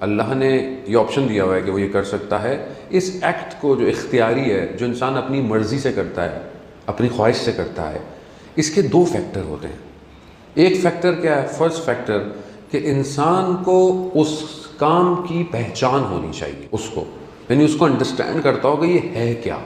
اللہ نے یہ آپشن دیا ہوا ہے کہ وہ یہ کر سکتا ہے. اس ایکٹ کو جو اختیاری ہے، جو انسان اپنی مرضی سے کرتا ہے، اپنی خواہش سے کرتا ہے، اس کے دو فیکٹر ہوتے ہیں. ایک فیکٹر کیا ہے؟ فرسٹ فیکٹر کہ انسان کو اس کام کی پہچان ہونی چاہیے، اس کو یعنی اس کو انڈرسٹینڈ کرتا ہو کہ یہ ہے کیا.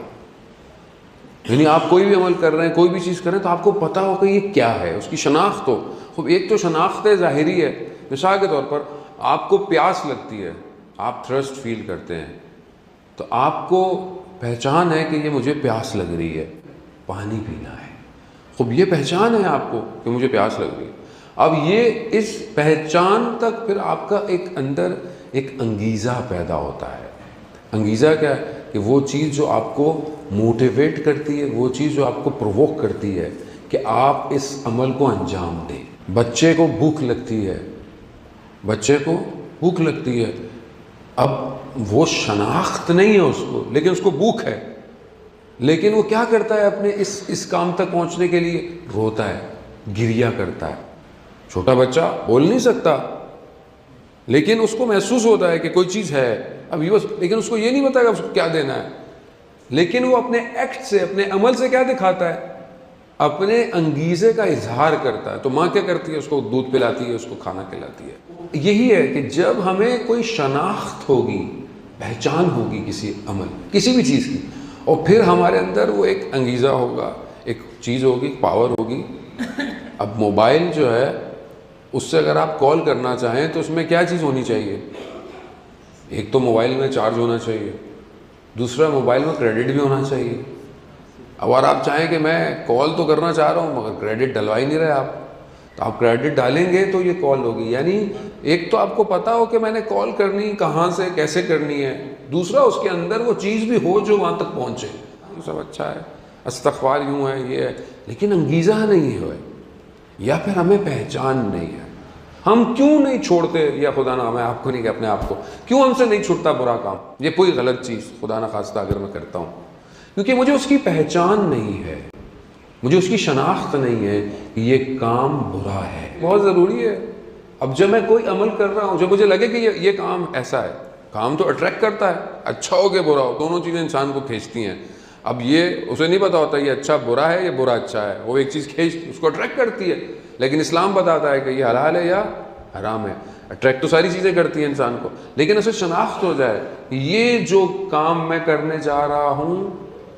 یعنی آپ کوئی بھی عمل کر رہے ہیں، کوئی بھی چیز کر رہے ہیں، تو آپ کو پتہ ہو کہ یہ کیا ہے، اس کی شناخت ہو. خوب ایک تو شناخت ظاہری ہے. مثال کے طور پر آپ کو پیاس لگتی ہے، آپ تھرسٹ فیل کرتے ہیں، تو آپ کو پہچان ہے کہ یہ مجھے پیاس لگ رہی ہے، پانی پینا ہے. خوب یہ پہچان ہے آپ کو کہ مجھے پیاس لگ رہی ہے. اب یہ اس پہچان تک پھر آپ کا ایک اندر ایک انگیزہ پیدا ہوتا ہے. انگیزہ کیا ہے؟ کہ وہ چیز جو آپ کو موٹیویٹ کرتی ہے، وہ چیز جو آپ کو پرووک کرتی ہے کہ آپ اس عمل کو انجام دیں. بچے کو بھوک لگتی ہے، بچے کو بھوک لگتی ہے، اب وہ شناخت نہیں ہے اس کو، لیکن اس کو بھوک ہے. لیکن وہ کیا کرتا ہے؟ اپنے اس کام تک پہنچنے کے لیے روتا ہے، گریہ کرتا ہے. چھوٹا بچہ بول نہیں سکتا، لیکن اس کو محسوس ہوتا ہے کہ کوئی چیز ہے. اب یہ لیکن اس کو یہ نہیں پتا کہ اس کو کیا دینا ہے. لیکن وہ اپنے ایکٹ سے، اپنے عمل سے کیا دکھاتا ہے؟ اپنے انگیزے کا اظہار کرتا ہے. تو ماں کیا کرتی ہے؟ اس کو دودھ پلاتی ہے، اس کو کھانا کھلاتی ہے. یہی ہے کہ جب ہمیں کوئی شناخت ہوگی، پہچان ہوگی کسی عمل، کسی بھی چیز کی، اور پھر ہمارے اندر وہ ایک انگیزہ ہوگا، ایک چیز ہوگی، پاور ہوگی. اب موبائل جو ہے، اس سے اگر آپ کال کرنا چاہیں تو اس میں کیا چیز ہونی چاہیے؟ ایک تو موبائل میں چارج ہونا چاہیے، دوسرا موبائل میں کریڈٹ بھی ہونا چاہیے. اب اور آپ چاہیں کہ میں کال تو کرنا چاہ رہا ہوں مگر کریڈٹ ڈلوا ہی نہیں رہے آپ، تو آپ کریڈٹ ڈالیں گے تو یہ کال ہوگی. یعنی ایک تو آپ کو پتا ہو کہ میں نے کال کرنی کہاں سے، کیسے کرنی ہے، دوسرا اس کے اندر وہ چیز بھی ہو جو وہاں تک پہنچے. یہ سب اچھا ہے، استغفار یوں ہے، یہ ہے، لیکن انگیزہ نہیں ہے، یا پھر ہمیں پہچان نہیں ہے. ہم کیوں نہیں چھوڑتے، یا خدا نہ، میں آپ کو نہیں کہ اپنے آپ کو، کیوں ہم سے نہیں چھوٹتا برا کام، یہ کوئی غلط چیز خدا نہ خواستہ اگر میں کرتا ہوں؟ کیونکہ مجھے اس کی پہچان نہیں ہے، مجھے اس کی شناخت نہیں ہے کہ یہ کام برا ہے. بہت ضروری ہے. اب جب میں کوئی عمل کر رہا ہوں، جب مجھے لگے کہ یہ کام ایسا ہے، کام تو اٹریکٹ کرتا ہے، اچھا ہو کہ برا ہو، دونوں چیزیں انسان کو کھینچتی ہیں. اب یہ اسے نہیں پتا ہوتا یہ اچھا برا ہے، یہ برا اچھا ہے، وہ ایک چیز اس کو اٹریکٹ کرتی ہے. لیکن اسلام بتاتا ہے کہ یہ حلال ہے یا حرام ہے. اٹریکٹ تو ساری چیزیں کرتی ہیں انسان کو، لیکن اسے شناخت ہو جائے یہ جو کام میں کرنے جا رہا ہوں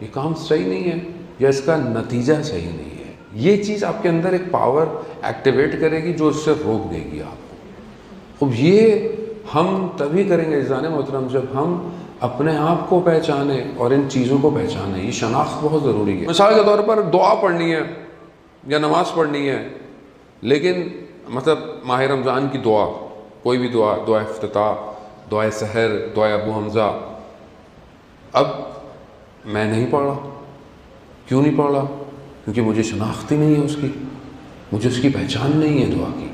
یہ کام صحیح نہیں ہے، یا اس کا نتیجہ صحیح نہیں ہے. یہ چیز آپ کے اندر ایک پاور ایکٹیویٹ کرے گی جو اس سے روک دے گی آپ کو. اب یہ ہم تبھی کریں گے عزیزان محترم جب ہم اپنے آپ کو پہچانیں اور ان چیزوں کو پہچانیں. یہ شناخت بہت ضروری ہے. مثال کے طور پر دعا پڑھنی ہے یا نماز پڑھنی ہے، لیکن مطلب ماہ رمضان کی دعا، کوئی بھی دعا، دعا افتتاح، دعا سحر، دعا ابو حمزہ، اب میں نہیں پڑھ رہا. کیوں نہیں پڑھ رہا؟ کیونکہ مجھے شناخت ہی نہیں ہے اس کی، مجھے اس کی پہچان نہیں ہے دعا کی.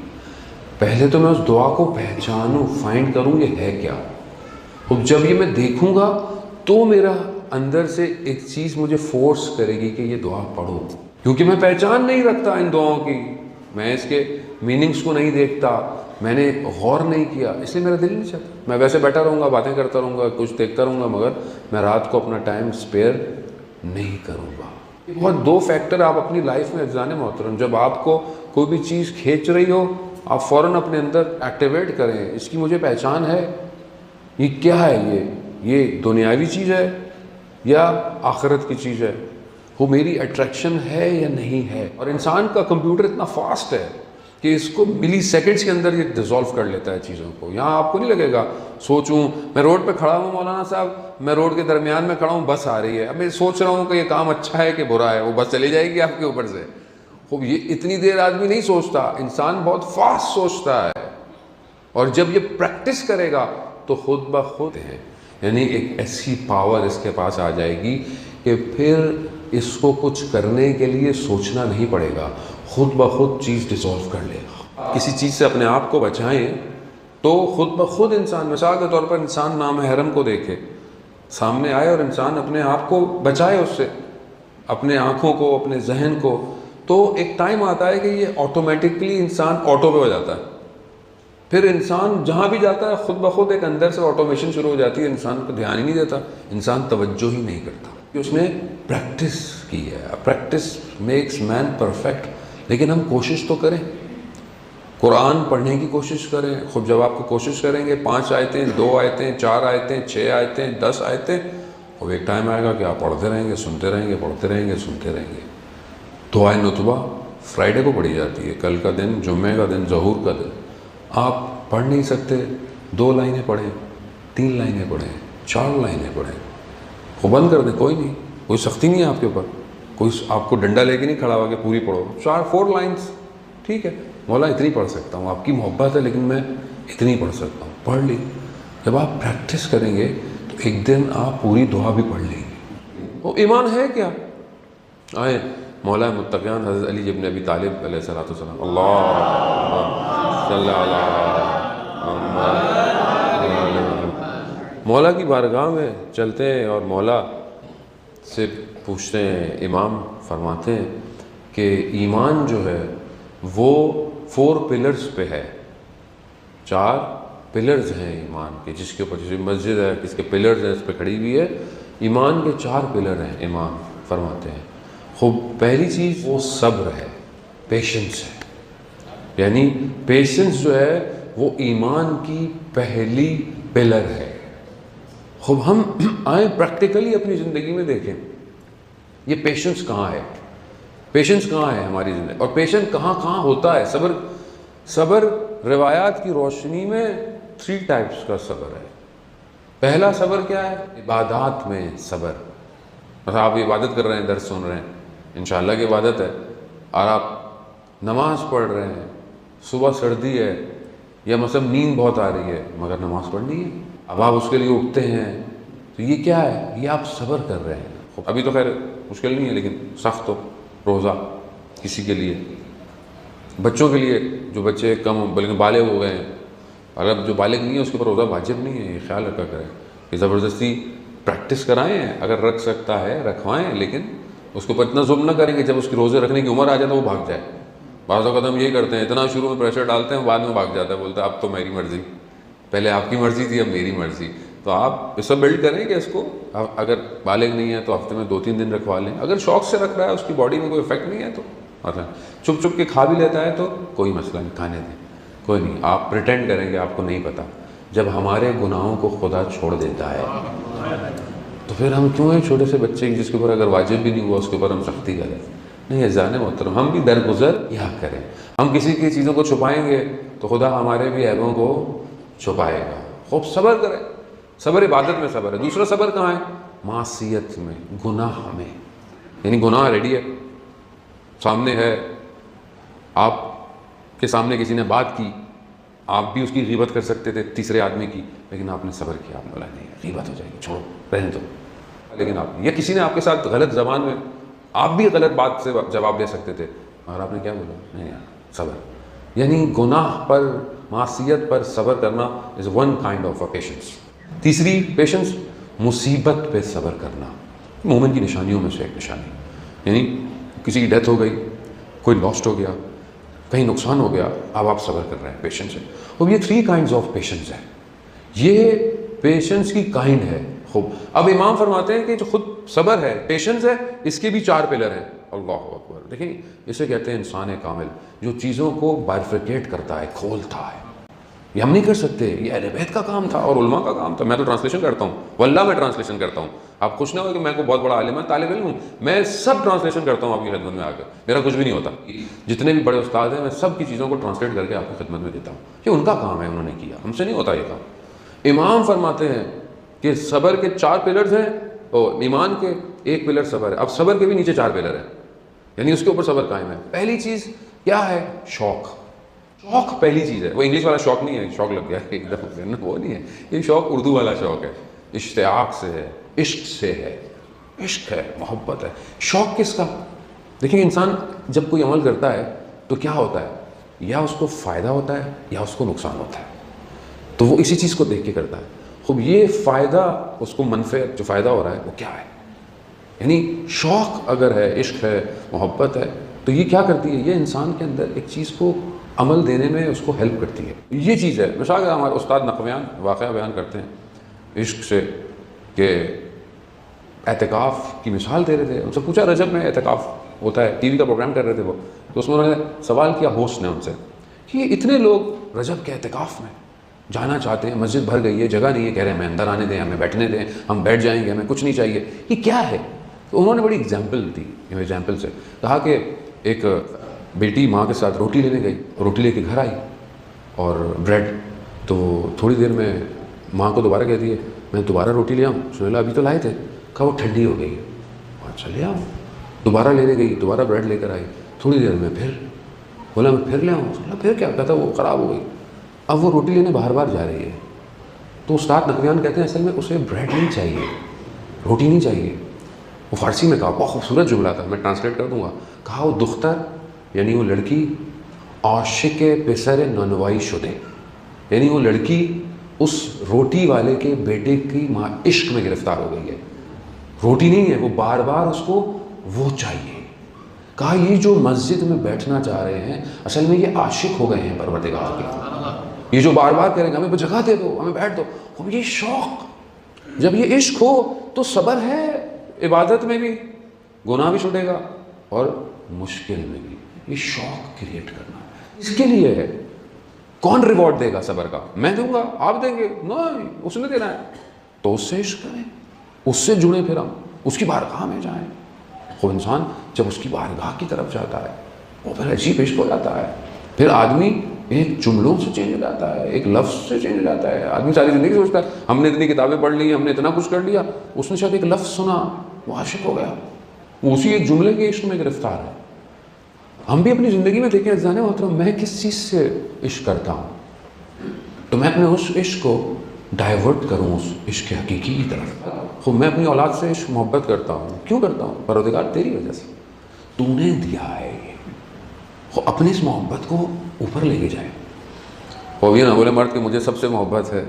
پہلے تو میں اس دعا کو پہچانوں، فائنڈ کروں یہ ہے کیا. اب جب یہ میں دیکھوں گا تو میرا اندر سے ایک چیز مجھے فورس کرے گی کہ یہ دعا پڑھو، کیونکہ میں پہچان نہیں رکھتا ان دعاؤں کی، میں اس کے میننگز کو نہیں دیکھتا، میں نے غور نہیں کیا، اس لیے میرا دل نہیں چاہتا. میں ویسے بیٹھا رہوں گا، باتیں کرتا رہوں گا، کچھ دیکھتا رہوں گا، مگر میں رات کو اپنا ٹائم اسپیئر نہیں کروں گا. بہت دو فیکٹر آپ اپنی لائف میں عزیزان محترم، جب آپ کو کوئی بھی چیز کھینچ رہی ہو آپ فوراً اپنے اندر ایکٹیویٹ کریں، اس کی مجھے پہچان ہے، یہ کیا ہے، یہ دنیاوی چیز ہے یا آخرت کی چیز ہے، وہ میری اٹریکشن ہے یا نہیں ہے. اور انسان کا کمپیوٹر اتنا فاسٹ ہے کہ اس کو ملی سیکنڈز کے اندر یہ ڈیزالو کر لیتا ہے چیزوں کو. یہاں آپ کو نہیں لگے گا سوچوں، میں روڈ پہ کھڑا ہوں مولانا صاحب، میں روڈ کے درمیان میں کھڑا ہوں، بس آ رہی ہے، اب میں سوچ رہا ہوں کہ یہ کام اچھا ہے کہ برا ہے، وہ بس چلی جائے گی آپ کے اوپر سے. خوب یہ اتنی دیر آدمی نہیں سوچتا، انسان بہت فاسٹ سوچتا ہے. اور جب یہ پریکٹس کرے گا تو خود بخود ہے، یعنی ایک ایسی پاور اس کے پاس آ جائے گی کہ پھر اس کو کچھ کرنے کے لیے سوچنا نہیں پڑے گا، خود بخود چیز ڈیزالو کر لے گا. کسی چیز سے اپنے آپ کو بچائیں تو خود بخود انسان، مثال کے طور پر انسان نامحرم کو دیکھے، سامنے آئے اور انسان اپنے آپ کو بچائے اس سے، اپنے آنکھوں کو، اپنے ذہن کو، تو ایک ٹائم آتا ہے کہ یہ آٹومیٹکلی انسان آٹو پہ ہو جاتا ہے. پھر انسان جہاں بھی جاتا ہے خود بخود ایک اندر سے آٹومیشن شروع ہو جاتی ہے، انسان کو دھیان ہی نہیں دیتا، انسان توجہ ہی نہیں کرتا کہ اس نے پریکٹس کی ہے. Practice makes man perfect. لیکن ہم کوشش تو کریں، قرآن پڑھنے کی کوشش کریں. خود جب آپ کو کوشش کریں گے 5 آیتیں، 2 آیتیں، 4 آیتیں، 6 آیتیں، 10 آیتیں، اب ایک ٹائم آئے گا کہ آپ پڑھتے رہیں گے، سنتے رہیں گے، پڑھتے رہیں گے، سنتے رہیں گے. دعائے نتبہ فرائیڈے کو پڑھی جاتی ہے، کل کا دن، جمعے کا دن، ظہور کا دن. آپ پڑھ نہیں سکتے، 2 لائنیں پڑھیں، 3 لائنیں پڑھیں، 4 لائنیں پڑھیں، وہ بند کر دیں، کوئی نہیں، کوئی سختی نہیں ہے آپ کے اوپر، کوئی آپ کو ڈنڈا لے کے نہیں کھڑا ہوا کہ پوری پڑھو. 4 لائنز ٹھیک ہے، مولا اتنی پڑھ سکتا ہوں، آپ کی محبت ہے لیکن میں اتنی پڑھ سکتا ہوں، پڑھ لی. جب آپ پریکٹس کریں گے تو ایک دن آپ پوری دعا بھی پڑھ لیں گے. وہ ایمان ہے کیا؟ آئے مولا متقیان حضرت علی ابن ابی طالب علیہ السلام، اللہ صلی مولا کی بارگاہ میں چلتے ہیں اور مولا سے پوچھتے ہیں. امام فرماتے ہیں کہ ایمان جو ہے وہ 4 پلرز پہ ہے. 4 پلرز ہیں ایمان کے، جس کے اوپر جیسے مسجد ہے، کس کے پلرز ہیں، اس پہ کھڑی ہوئی ہے. ایمان کے 4 پلر ہیں امام فرماتے ہیں. خوب پہلی چیز وہ صبر ہے، پیشنس ہے. یعنی پیشنس جو ہے وہ ایمان کی پہلی پلر ہے. خوب ہم آئیں پریکٹیکلی اپنی زندگی میں دیکھیں یہ پیشنس کہاں ہے، پیشنس کہاں ہے ہماری زندگی، اور پیشنس کہاں کہاں ہوتا ہے. صبر روایات کی روشنی میں 3 ٹائپس کا صبر ہے. پہلا صبر کیا ہے؟ عبادات میں صبر. مثلا آپ عبادت کر رہے ہیں، درس سن رہے ہیں، انشاءاللہ کی عبادت ہے، اور آپ نماز پڑھ رہے ہیں، صبح سردی ہے یا مثلا نیند بہت آ رہی ہے مگر نماز پڑھنی ہے، اب آپ اس کے لیے اٹھتے ہیں، تو یہ کیا ہے؟ یہ آپ صبر کر رہے ہیں. ابھی تو خیر مشکل نہیں ہے لیکن سخت ہو روزہ کسی کے لیے، بچوں کے لیے جو بچے کم بلکہ بالغ ہو گئے ہیں، اور اب جو بالغ نہیں ہے اس کے اوپر روزہ واجب نہیں ہے. یہ خیال رکھا کریں کہ زبردستی پریکٹس کرائیں، اگر رکھ سکتا ہے رکھوائیں، لیکن اس کے اوپر اتنا ظلم نہ کریں کہ جب اس کی روزے رکھنے کی عمر آ جائے تو وہ بھاگ جائے. بعض اوقات ہم یہ کرتے ہیں، اتنا شروع میں پریشر ڈالتے ہیں، بعد میں بھاگ جاتا ہے، بولتا ہے اب تو میری مرضی، پہلے آپ کی مرضی تھی اب میری مرضی. تو آپ اس کو بلڈ کریں کہ اس کو اگر بالغ نہیں ہے تو ہفتے میں 2-3 دن رکھوا لیں. اگر شوق سے رکھ رہا ہے، اس کی باڈی میں کوئی افیکٹ نہیں ہے تو مطلب چھپ کے کھا بھی لیتا ہے تو کوئی مسئلہ نہیں، کھانے دیں، کوئی نہیں. آپ پریٹینڈ کریں کہ آپ کو نہیں پتہ. جب ہمارے گناہوں کو خدا چھوڑ دیتا ہے تو پھر ہم کیوں ہیں چھوٹے سے بچے جس کے اوپر اگر واجب بھی نہیں ہوا اس کے اوپر ہم سختی کریں؟ نہیں. عزیزان محترم، ہم بھی درگزر کیا کریں. ہم کسی کی چیزوں کو چھپائیں گے تو خدا ہمارے بھی عیبوں کو چھپائے گا. خوب صبر کریں. صبر عبادت میں صبر ہے. دوسرا صبر کہاں ہے؟ معصیت میں، گناہ میں. یعنی گناہ ریڈی ہے، سامنے ہے، آپ کے سامنے کسی نے بات کی، آپ بھی اس کی غیبت کر سکتے تھے تیسرے آدمی کی، لیکن آپ نے صبر کیا. آپ بولا نہیں غیبت ہو جائے گی، چھوڑو رہنے دو. لیکن آپ یا کسی نے آپ کے ساتھ غلط زبان میں، آپ بھی غلط بات سے جواب دے سکتے تھے، اور آپ نے کیا بولا؟ نہیں یار صبر. یعنی گناہ پر، معصیت پر صبر کرنا is one kind of a patience. تیسری پیشنس مصیبت پہ صبر کرنا، مومن کی نشانیوں میں سے ایک نشانی. یعنی کسی کی ڈیتھ ہو گئی، کوئی لاسٹ ہو گیا، کہیں نقصان ہو گیا، اب آپ صبر کر رہے ہیں، پیشنس ہے. اب یہ 3 کائنڈز آف پیشنس ہے. یہ پیشنس کی کائنڈ ہے. خوب اب امام فرماتے ہیں کہ جو خود صبر ہے، پیشنس ہے، اس کے بھی 4 پلر ہیں. اللہ اکبر. دیکھیں اسے کہتے ہیں انسان کامل، جو چیزوں کو بائفرکیٹ کرتا ہے، کھولتا ہے. یہ ہم نہیں کر سکتے، یہ اہل بیت کا کام تھا اور علماء کا کام تھا. میں تو ٹرانسلیشن کرتا ہوں، واللہ میں ٹرانسلیشن کرتا ہوں. آپ خوش نہ ہو کہ میں کوئی بہت بڑا عالم ہے، طالب علم ہوں، میں سب ٹرانسلیشن کرتا ہوں آپ کی خدمت میں آ کر. میرا کچھ بھی نہیں ہوتا. جتنے بھی بڑے استاد ہیں میں سب کی چیزوں کو ٹرانسلیٹ کر کے آپ کی خدمت میں دیتا ہوں. یہ ان کا کام ہے، انہوں نے کیا، ہم سے نہیں ہوتا یہ کام. امام فرماتے ہیں کہ صبر کے 4 پلرز ہیں، اور ایمان کے 1 پلر صبر ہے. اب صبر کے بھی نیچے 4 پلر ہیں، یعنی اس کے اوپر صبر قائم ہے. پہلی چیز کیا ہے؟ شوق. شوق پہلی چیز ہے. وہ انگلش والا شوق نہیں ہے، شوق لگ گیا ایک دفعہ، وہ نہیں ہے. یہ شوق اردو والا شوق ہے، اشتیاق سے ہے، عشق سے ہے. عشق ہے، محبت ہے. شوق کس کا؟ دیکھیں انسان جب کوئی عمل کرتا ہے تو کیا ہوتا ہے؟ یا اس کو فائدہ ہوتا ہے یا اس کو نقصان ہوتا ہے، تو وہ اسی چیز کو دیکھ کے کرتا ہے. خوب یہ فائدہ، اس کو منفعت جو فائدہ ہو رہا ہے وہ کیا ہے؟ یعنی شوق اگر ہے، عشق ہے، محبت ہے، تو یہ کیا کرتی ہے؟ یہ انسان کے اندر ایک چیز کو عمل دینے میں اس کو ہیلپ کرتی ہے. یہ چیز ہے. مثال کے ہمارے استاد نقویان واقعہ بیان کرتے ہیں عشق سے کہ اعتکاف کی مثال دے رہے تھے. ان سے پوچھا رجب میں اعتکاف ہوتا ہے, ٹی وی کا پروگرام کر رہے تھے وہ, تو اس میں انہوں نے سوال کیا ہوسٹ نے ان سے کہ اتنے لوگ رجب کے اعتکاف میں جانا چاہتے ہیں, مسجد بھر گئی ہے, جگہ نہیں ہے, کہہ رہے ہیں ہمیں اندر آنے دیں, ہمیں بیٹھنے دیں, ہم بیٹھ جائیں گے, ہمیں کچھ نہیں چاہیے, یہ کیا ہے؟ تو انہوں نے بڑی ایگزامپل دی. ایگزامپل سے کہا کہ ایک بیٹی ماں کے ساتھ روٹی لینے گئی, روٹی لے کے گھر آئی اور بریڈ, تو تھوڑی دیر میں ماں کو دوبارہ کہتی ہے میں دوبارہ روٹی لے آؤں. سہیلا ابھی تو لائے تھے. کہا وہ ٹھنڈی ہو گئی. اچھا لے آؤں. دوبارہ لینے گئی, دوبارہ بریڈ لے کر آئی. تھوڑی دیر میں پھر بولا میں پھر لے آؤں. سہیلا پھر کیا؟ کہتا وہ خراب ہو گئی. اب وہ روٹی لینے بار بار جا رہی ہے. تو استاد نقویان کہتے ہیں اصل میں اسے بریڈ نہیں چاہیے, روٹی نہیں چاہیے. وہ فارسی میں کہا, بہت خوبصورت جملہ تھا, میں ٹرانسلیٹ کر دوں گا. کہا وہ دختر یعنی وہ لڑکی عاشق پسر نانوائی شدے, یعنی وہ لڑکی اس روٹی والے کے بیٹے کی ماں عشق میں گرفتار ہو گئی ہے. روٹی نہیں ہے, وہ بار بار اس کو وہ چاہیے. کہا یہ جو مسجد میں بیٹھنا چاہ رہے ہیں اصل میں یہ عاشق ہو گئے ہیں پروردگار کے. یہ جو بار بار کریں گے ہمیں جگہ دے دو, ہمیں بیٹھ دو, یہ شوق. جب یہ عشق ہو تو صبر ہے, عبادت میں بھی گناہ بھی چھوٹے گا اور مشکل میں بھی. یہ شوق کریٹ کرنا اس کے لیے ہے. کون ریوارڈ دے گا صبر کا؟ میں دوں گا, آپ دیں گے؟ نہیں, اس نے دینا ہے. تو اس سے عشق کریں, اس سے جڑیں, پھر ہم اس کی بارگاہ میں جائیں. وہ انسان جب اس کی بارگاہ کی طرف جاتا ہے وہ پھر عجیب عشق ہو جاتا ہے. پھر آدمی ایک جملوں سے چینج ہو جاتا ہے, ایک لفظ سے چینج ہو جاتا ہے. آدمی ساری زندگی سوچتا ہے ہم نے اتنی کتابیں پڑھ لی, ہم نے اتنا کچھ کر لیا, اس نے شاید ایک لفظ سنا وہ عاشق ہو گیا, وہ اسی ایک جملے کے عشق میں گرفتار ہے. ہم بھی اپنی زندگی میں دیکھیں عزیزان محترم, میں کس چیز سے عشق کرتا ہوں تو میں اپنے اس عشق کو ڈائیورٹ کروں اس عشق حقیقی کی طرف. خود میں اپنی اولاد سے عشق محبت کرتا ہوں. کیوں کرتا ہوں؟ پروردگار تیری وجہ سے, تو نے دیا ہے یہ. اپنے اس محبت کو اوپر لے کے جائیں. وہ یہ نہ بولے مرد کہ مجھے سب سے محبت ہے,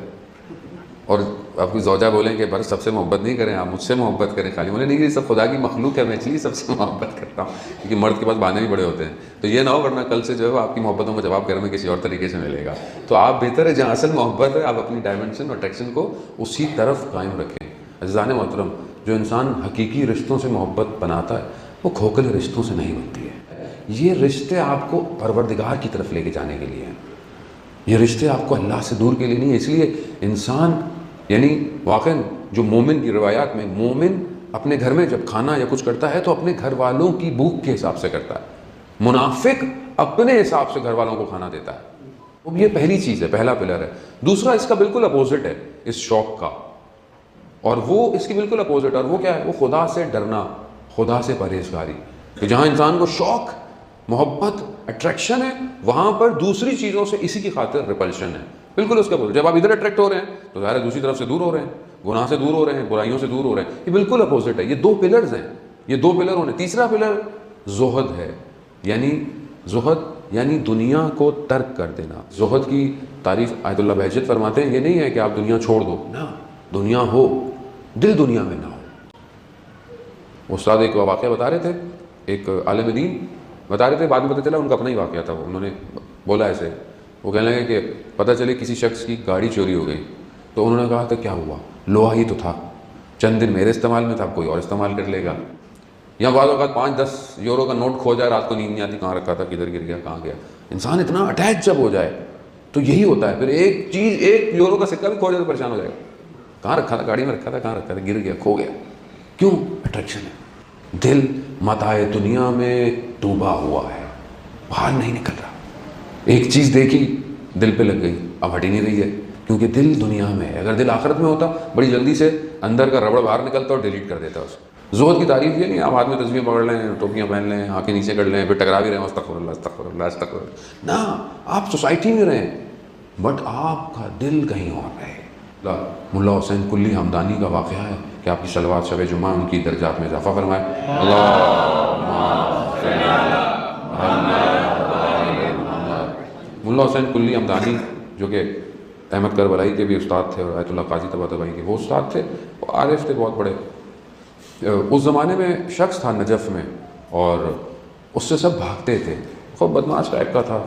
اور آپ کی زوجہ بولیں کہ بس سب سے محبت نہیں کریں, آپ مجھ سے محبت کریں خالی. بولے نہیں, یہ سب خدا کی مخلوق ہے, میں اس لیے سب سے محبت کرتا ہوں. کیونکہ مرد کے پاس بہانے بھی بڑے ہوتے ہیں. تو یہ نہ ہو ورنہ کل سے جو ہے آپ کی محبتوں کا جواب گھر میں کسی اور طریقے سے ملے گا. تو آپ بہتر ہے جہاں اصل محبت ہے آپ اپنی ڈائمنشن اور اٹریکشن کو اسی طرف قائم رکھیں. عزیزان محترم, جو انسان حقیقی رشتوں سے محبت بناتا ہے وہ کھوکھلے رشتوں سے نہیں بنتی ہے. یہ رشتے آپ کو پروردگار کی طرف لے کے جانے کے لیے ہیں. یہ رشتے آپ کو اللہ سے دور کے لیے نہیں ہے. اس لیے انسان یعنی واقعاً جو مومن کی روایات میں, مومن اپنے گھر میں جب کھانا یا کچھ کرتا ہے تو اپنے گھر والوں کی بھوک کے حساب سے کرتا ہے. منافق اپنے حساب سے گھر والوں کو کھانا دیتا ہے. وہ یہ پہلی چیز ہے, پہلا پلر ہے. دوسرا اس کا بالکل اپوزٹ ہے اس شوق کا, اور وہ اس کی بالکل اپوزٹ ہے. اور وہ کیا ہے؟ وہ خدا سے ڈرنا, خدا سے پرہیزگاری. کہ جہاں انسان کو شوق, محبت, اٹریکشن ہے, وہاں پر دوسری چیزوں سے اسی کی خاطر ریپلشن ہے. بالکل اس کا بول. جب آپ ادھر اٹریکٹ ہو رہے ہیں تو ظاہر ہے دوسری طرف سے دور ہو رہے ہیں, گناہ سے دور ہو رہے ہیں, برائیوں سے دور ہو رہے ہیں. یہ بالکل اپوزٹ ہے. یہ دو پلرز ہیں, یہ دو پلر ہونے. تیسرا پلر زہد ہے, یعنی زہد یعنی دنیا کو ترک کر دینا. زہد کی تعریف آیت اللہ بہجت فرماتے ہیں, یہ نہیں ہے کہ آپ دنیا چھوڑ دو, نہ, دنیا ہو, دل دنیا میں نہ ہو. استاد ایک واقعہ بتا رہے تھے, ایک عالم دین بتا رہے تھے, بعد میں پتہ چلا ان کا اپنا ہی واقعہ تھا. انہوں نے بولا ایسے, وہ کہنے لگے کہ پتہ چلے کسی شخص کی گاڑی چوری ہو گئی. تو انہوں نے کہا تھا کیا ہوا, لوہا ہی تو تھا, چند دن میرے استعمال میں تھا, کوئی اور استعمال کر لے گا. یا بعض اوقات 5-10 یورو کا نوٹ کھو جائے, رات کو نیند نہیں آتی کہاں رکھا تھا, کدھر گر گیا, کہاں گیا. انسان اتنا اٹیچ جب ہو جائے تو یہی ہوتا ہے. پھر ایک چیز, 1 یورو کا سکہ بھی کھو جائے تو پریشان ہو جائے گا. کہاں رکھا تھا, گاڑی میں رکھا تھا, کہاں رکھا تھا, گر گیا, کھو گیا. کیوں؟ اٹریکشن ہے. دل متاع دنیا میں ڈوبا ہوا ہے, باہر نہیں نکل رہا. ایک چیز دیکھی, دل پہ لگ گئی, اب ہٹ ہی نہیں رہی ہے, کیونکہ دل دنیا میں ہے. اگر دل آخرت میں ہوتا بڑی جلدی سے اندر کا ربڑ باہر نکلتا اور ڈیلیٹ کر دیتا اس کو. زہد کی تعریف یہ نہیں آپ ہاتھ میں تصویر پکڑ لیں, ٹوپیاں پہن لیں, آنکھیں نیچے کر لیں, پھر ٹکرا بھی رہے ہیں, استغفر اللہ استغفر اللہ استغفر اللہ. نہ, آپ سوسائٹی میں رہیں بٹ آپ کا دل کہیں اور رہے. ملا حسین کلی ہمدانی کا واقعہ ہے کہ آپ کی صلوات شب جمعہ ان کی درجات میں اضافہ فرمائے. ملا حسین کلی ہمدانی جو کہ احمد کربلائی کے بھی استاد تھے اور آیت اللہ قاضی طباطبائی کے وہ استاد تھے, وہ عارف تھے بہت بڑے. اس زمانے میں شخص تھا نجف میں اور اس سے سب بھاگتے تھے, خوب بدماش ٹائپ کا تھا.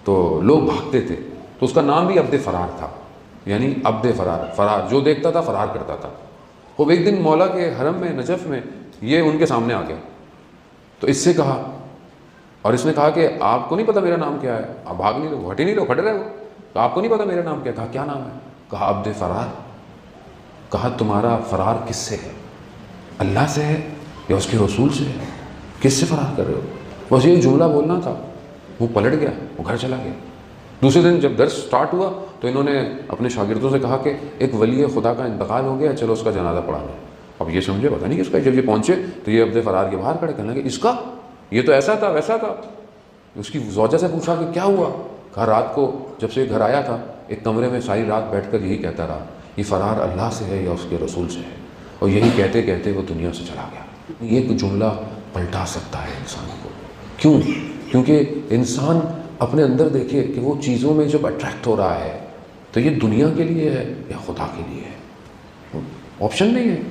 تو لوگ بھاگتے تھے، تو اس کا نام بھی عبد فرار تھا، یعنی عبد فرار، فرار جو دیکھتا تھا فرار کرتا تھا۔ وہ ایک دن مولا کے حرم میں نجف میں یہ ان کے سامنے آ گیا، تو اس سے کہا، اور اس نے کہا کہ آپ کو نہیں پتہ میرا نام کیا ہے؟ آپ بھاگ نہیں لو، ہٹ ہی نہیں لو، کھڑے رہے ہو، تو آپ کو نہیں پتہ میرا نام کیا؟ کہا کیا نام ہے؟ کہا عبد فرار۔ کہا تمہارا فرار کس سے ہے؟ اللہ سے ہے یا اس کے رسول سے ہے؟ کس سے فرار کر رہے ہو؟ بس یہ جملہ بولنا تھا، وہ پلٹ گیا، وہ گھر چلا گیا۔ دوسرے دن جب درس سٹارٹ ہوا تو انہوں نے اپنے شاگردوں سے کہا کہ ایک ولی خدا کا انتقال ہو گیا، چلو اس کا جنازہ پڑھا لیں۔ اب یہ سمجھے پتہ نہیں کس کا، جب یہ پہنچے تو یہ عبد فرار کے باہر کھڑے، کہنے لگے اس کا، یہ تو ایسا تھا ویسا تھا۔ اس کی زوجہ سے پوچھا کہ کیا ہوا؟ کہا رات کو جب سے گھر آیا تھا ایک کمرے میں ساری رات بیٹھ کر یہی کہتا رہا، یہ فرار اللہ سے ہے یا اس کے رسول سے ہے، اور یہی کہتے کہتے وہ دنیا سے چلا گیا۔ یہ جملہ پلٹا سکتا ہے انسان کو، کیوں؟ کیونکہ انسان اپنے اندر دیکھے کہ وہ چیزوں میں جب اٹریکٹ ہو رہا ہے تو یہ دنیا کے لیے ہے یا خدا کے لیے ہے۔ آپشن نہیں ہے،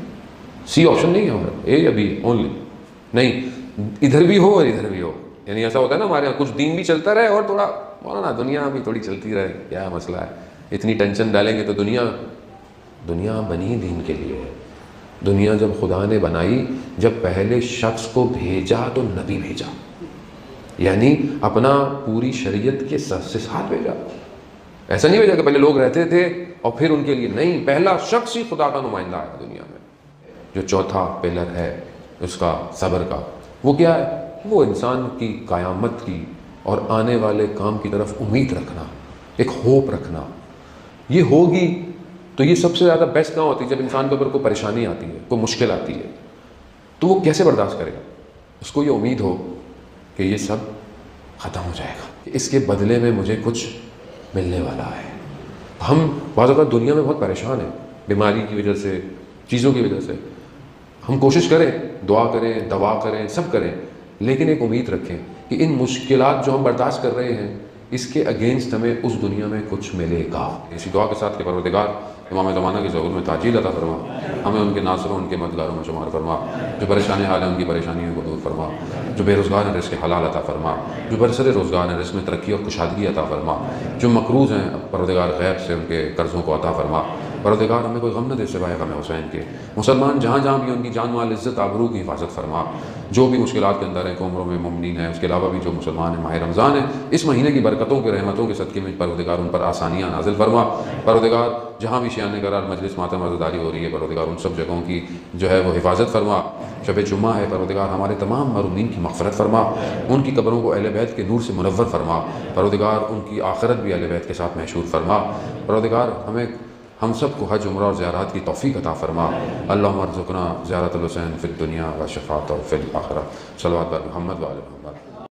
سی آپشن نہیں ہے، ہمارا اے یا بی اونلی نہیں، ادھر بھی ہو اور ادھر بھی ہو۔ یعنی ایسا ہوتا ہے نا ہمارے یہاں کچھ دین بھی چلتا رہے اور تھوڑا مولانا دنیا بھی تھوڑی چلتی رہے، کیا مسئلہ ہے؟ اتنی ٹینشن ڈالیں گے تو دنیا بنی دین کے لیے ہے۔ دنیا جب خدا نے بنائی، جب پہلے شخص کو بھیجا تو نبی بھیجا، یعنی اپنا پوری شریعت کے سے ساتھ بھیجا۔ ایسا نہیں بھیجا کہ پہلے لوگ رہتے تھے اور پھر ان کے لیے، نہیں، پہلا شخص ہی خدا کا نمائندہ ہے دنیا میں۔ جو چوتھا پلر ہے اس کا صبر کا، وہ کیا ہے؟ وہ انسان کی قیامت کی اور آنے والے کام کی طرف امید رکھنا، ایک ہوپ رکھنا۔ یہ ہوگی تو یہ سب سے زیادہ بیسٹ کہاں ہوتی ہے؟ جب انسان کے اوپر کوئی پریشانی آتی ہے، کوئی مشکل آتی ہے، تو وہ کیسے برداشت کرے گا؟ اس کو یہ امید ہو کہ یہ سب ختم ہو جائے گا، اس کے بدلے میں مجھے کچھ ملنے والا ہے۔ ہم بعض اوقات دنیا میں بہت پریشان ہیں، بیماری کی وجہ سے، چیزوں کی وجہ سے۔ ہم کوشش کریں، دعا کریں، دوا کریں، سب کریں، لیکن ایک امید رکھیں کہ ان مشکلات جو ہم برداشت کر رہے ہیں اس کے اگینسٹ ہمیں اس دنیا میں کچھ ملے گا۔ اسی دعا کے ساتھ کہ پروردگار امام زمانہ کے ظہور میں تعجیل عطا فرما، ہمیں ان کے ناصروں، ان کے مددگاروں میں شمار فرما، جو پریشانی حال ہیں ان کی پریشانیوں کو دور فرما، جو بے روزگار ہیں رزق حلال عطا فرما، جو برسر روزگار ہیں رزق میں ترقی اور کشادگی عطا فرما، جو مقروض ہیں پروردگار غیب سے ان کے قرضوں کو عطا فرما۔ پروردگار ہمیں کوئی غم نہ دے سوائے غم حسین کے۔ مسلمان جہاں جہاں بھی ان کی جان مال عزت آبرو کی حفاظت فرما، جو بھی مشکلات کے اندر ہیں، عمروں میں ممنین ہیں، اس کے علاوہ بھی جو مسلمان ہیں، ماہ رمضان ہے، اس مہینے کی برکتوں کے رحمتوں کے صدقے میں پروردگار ان پر آسانیاں نازل فرما۔ پروردگار جہاں بھی شیان قرار مجلس ماتم عزاداری ہو رہی ہے، پروردگار ان سب جگہوں کی جو ہے وہ حفاظت فرما۔ شب جمعہ ہے، پروردگار ہمارے تمام مرحومین کی مغفرت فرما، ان کی قبروں کو اہل بیت کے نور سے منور فرما۔ پروردگار ان کی آخرت بھی اہل بیت کے ساتھ محشور فرما۔ پروردگار ہم سب کو حج، عمرہ اور زیارات کی توفیق عطا فرما۔ اللہم ارزقنا زیارت الحسین فی الدنیا و شفاعتہ فی الآخرہ۔ صلوات بر محمد و آل محمد۔